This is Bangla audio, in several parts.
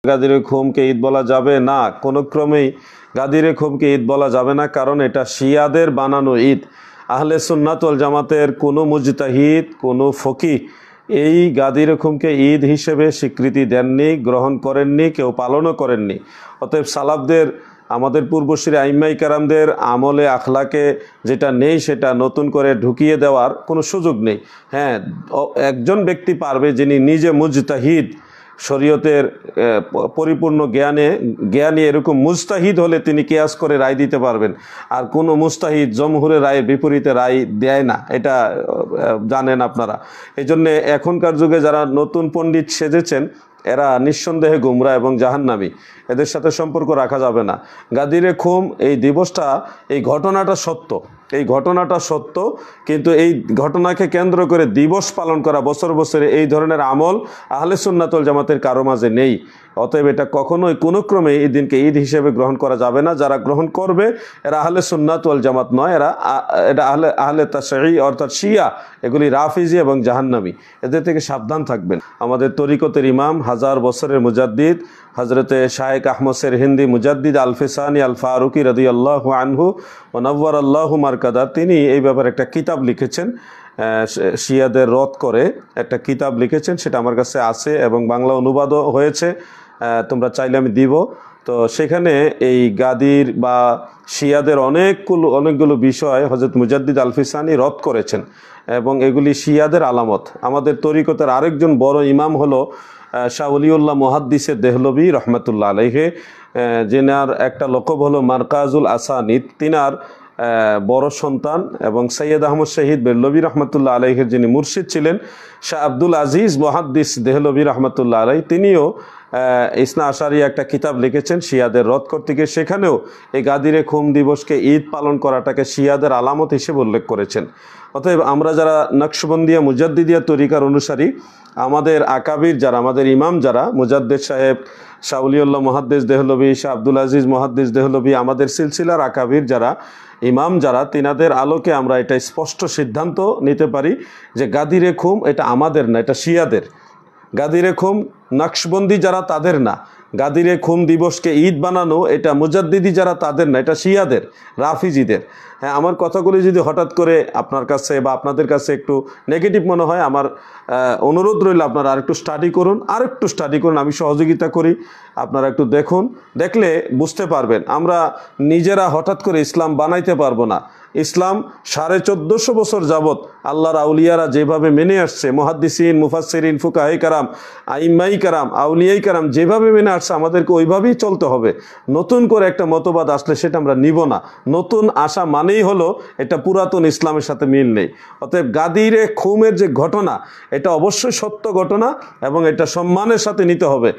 গাদিরে খুমকে ঈদ বলা যাবে না, কোনো ক্রমেই গাদিরে খুমকে ঈদ বলা যাবে না, কারণ এটা শিয়াদের বানানো ঈদ। আহলে সুন্নাত ওয়াল জামাতের কোনো মুজতাহিদ, কোনো ফকিহ এই গাদিরে খুমকে ঈদ হিসেবে স্বীকৃতি দেননি, গ্রহণ করেননি, কেউ পালনও করেননি। অতএব সালাফদের, আমাদের পূর্বসূরি আইম্মাই কেরামদের আমলে আখলাকে যেটা নেই সেটা নতুন করে ঢুকিয়ে দেওয়ার কোনো সুযোগ নেই। হ্যাঁ, একজন ব্যক্তি পারবে যিনি নিজে মুজতাহিদ, শরীয়তের পরিপূর্ণ জ্ঞানী এরকম মুজতাহিদ হলে তিনি কিয়াস করে রায় দিতে পারবেন। আর কোনো মুজতাহিদ জমহুরের রায়ের বিপরীতে রায় দেয় না, এটা জানেন আপনারা। এই জন্যে এখনকার যুগে যারা নতুন পণ্ডিত সেজেছেন এরা নিঃসন্দেহে গুমরা এবং জাহান্নামী, এদের সাথে সম্পর্ক রাখা যাবে না। গাদিরে খুম এই দিবসটা, এই ঘটনাটা সত্য, এই ঘটনাটা সত্য, কিন্তু এই ঘটনাকে কেন্দ্র করে দিবস পালন করা বছর বছরে এই ধরনের আমল আহলে সুন্নাত ওয়াল জামাতের কারো মাঝে নেই। অতএব এটা কখনোই কোনো ক্রমে এই দিনকে ঈদ হিসেবে গ্রহণ করা যাবে না। যারা গ্রহণ করবে এরা আহলে সুন্নাত ওয়াল জামাত নয়, এটা আহলে তাশঈ অর্থাৎ শিয়া, এগুলি রাফিজি এবং জাহান্নামী, এদের থেকে সাবধান থাকবেন। আমাদের তরিকতের ইমাম, 1000 বছরের মুজাদ্দিদ হজরতে শায়েখ আহমদ সেরহিন্দি মুজাদ্দিদ আল ফিসানি আল ফারুকি রাদিয়াল্লাহু আনহু ওয়া নাওয়ারাল্লাহু মারকাদা, তিনি এই ব্যাপারে একটা কিতাব লিখেছেন, শিয়াদের রদ করে একটা কিতাব লিখেছেন, সেটা আমার কাছে আছে এবং বাংলা অনুবাদও হয়েছে, তোমরা চাইলে আমি দিব। তো সেখানে এই গাদির বা শিয়াদের অনেকগুলো বিষয় হজরত মুজাদ্দিদ আল ফিসানি রদ করেছেন এবং এগুলি শিয়াদের আলামত। আমাদের তরিকতের আরেকজন বড় ইমাম হলো শাহ ওলিউল্লাহ মুহাদ্দিসে দেহলভী রহমতুল্লাহ আলাইহে, যেনার একটা লকব হলো মারকাজুল আসানিদ। তিনার বড় সন্তান এবং সৈয়দ আহমদ শহীদ বেরলভী রহমতুল্লাহ আলাইহের যিনি মুর্শিদ ছিলেন শাহ আব্দুল আজিজ মুহাদ্দিস দেহলভী রহমতুল্লাহ আলাই, তিনিও ইসনা আশারি একটা কিতাব লিখেছেন শিয়াদের রদ করতে গিয়ে, সেখানেও এই গাদিরে খুম দিবসকে ঈদ পালন করাটাকে শিয়াদের আলামত হিসেবে উল্লেখ করেছেন। অতএব আমরা যারা নকশবন্দিয়া মুজাদ্দিদিয়া তরিকার অনুসারী, আমাদের আকাবির যারা, আমাদের ইমাম যারা, মুজাদ্দিদ সাহেব শাহ ওলিউল্লাহ মুহাদ্দিস দেহলভী, শাহ আব্দুল আজিজ মুহাদ্দিস দেহলভী, আমাদের সিলসিলার আকাবির যারা, ইমাম যারা, তিনাদের আলোকে আমরা এটা স্পষ্ট সিদ্ধান্ত নিতে পারি যে গাদিরে খুম এটা আমাদের না, এটা শিয়াদের। গাদিরে খুম নকশবন্দি যারা তাদের না, গাদিরে খুম দিবসকে ঈদ বানানো এটা মুজাদ্দিদি যারা তাদের না, এটা শিয়াদের, রাফিজিদের। হ্যাঁ, আমার কথাগুলি যদি হঠাৎ করে আপনার কাছে বা আপনাদের কাছে একটু নেগেটিভ মনে হয়, আমার অনুরোধ রইল আপনারা আরেকটু স্টাডি করুন, আমি সহযোগিতা করি, আপনারা একটু দেখুন, দেখলে বুঝতে পারবেন। আমরা নিজেরা হঠাৎ করে ইসলাম বানাইতে পারবো না। ইসলাম 1450 বছর যাবত আল্লাহর আউলিয়ারা যেভাবে মেনে আসছে, মুহাদ্দিসিন, মুফাসসিরিন, ফুকাহায়ে কারাম, আইম্মাই কারাম, আউলিয়াই কারাম যেভাবে মেনে আসছে, আমাদেরকে ওইভাবেই চলতে হবে। নতুন করে একটা মতবাদ আসলে সেটা আমরা নিব না। নতুন আসা মানেই হলো এটা পুরাতন ইসলামের সাথে মিল নেই। অতএব গাদিরে খুমের যে ঘটনা, এটা অবশ্যই সত্য ঘটনা এবং এটা সম্মানের সাথে নিতে হবে।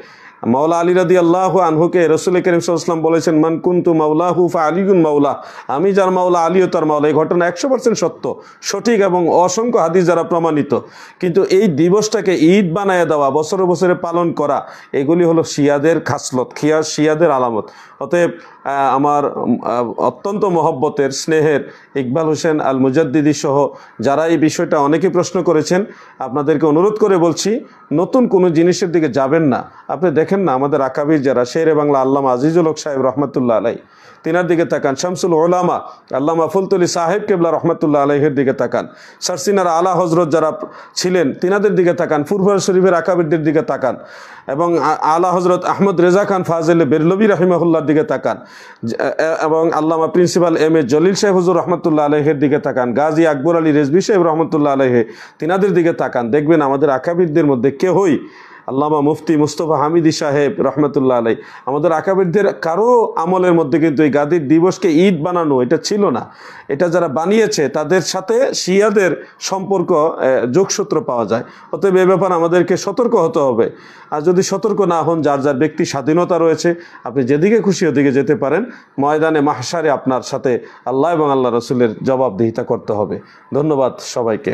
মাওলা আলী রাদিয়াল্লাহু আনহুকে রাসূল করিম সাল্লাল্লাহু আলাইহি ওয়াসাল্লাম বলেছেন, মান কুনতু মাওলাহু ফা আলিয়ুন মাওলা, আমি যার মাওলা আলীও তার মাওলা। এই ঘটনা 100% সত্য, সঠিক এবং অসংখ্য হাদিস দ্বারা প্রমাণিত। কিন্তু এই দিবসটাকে ঈদ বানায় দেওয়া, বছরে বছরে পালন করা, এগুলি হলো শিয়াদের খাসলত, শিয়াদের আলামত। অতএব আমার অত্যন্ত মহব্বতের, স্নেহের ইকবাল হোসেন আল মুজাদ্দিদি সহ যারা এই বিষয়টা অনেকে প্রশ্ন করেছেন, আপনাদেরকে অনুরোধ করে বলছি, নতুন কোনো জিনিসের দিকে যাবেন না। আপনি দেখেন না আমাদের আকাবির যারা, শেরে বাংলা আল্লামা আজিজুল হক সাহেব রহমতুল্লাহ আলাই, তিনার দিকে তাকান। শামসুল উলামা আল্লামা ফুলতলি সাহেব কেবলা রহমতুল্লাহ আলাইহের দিকে তাকান। সারসিনার আলা হজরত যারা ছিলেন তিনাদের দিকে তাকান। ফুরফুরা শরীফের আকাবিরদের দিকে তাকান এবং আলা হজরত আহমদ রেজা খান ফাজিল বেরলভী রাহিমাহুল্লাহর দিকে তাকান এবং আল্লামা প্রিন্সিপাল এম.এ. জলিল সাহেব হুজুর রহমতুল্লাহ আলাইহের দিকে তাকান। গাজী আকবর আলী রেজভী সাহেব রহমতুল্লাহ আলাইহে, তিনাদের দিকে তাকান। দেখবেন আমাদের আকাবিরদের মধ্যে কেহই, আল্লামা মুফতি মুস্তফা হামিদি সাহেব রহমতুল্লাহ আলাই, আমাদের আকাবিরদের কারো আমলের মধ্যে কিন্তু এই গাদির দিবসকে ঈদ বানানো এটা ছিল না। এটা যারা বানিয়েছে তাদের সাথে শিয়াদের সম্পর্ক, যোগসূত্র পাওয়া যায়। অতএব এ ব্যাপারে আমাদেরকে সতর্ক হতে হবে। আর যদি সতর্ক না হন, যার যার ব্যক্তি স্বাধীনতা রয়েছে, আপনি যেদিকে খুশি ওদিকে যেতে পারেন। ময়দানে মাহশারে আপনার সাথে আল্লাহ এবং আল্লাহ রসুলের জবাবদিহিতা করতে হবে। ধন্যবাদ সবাইকে।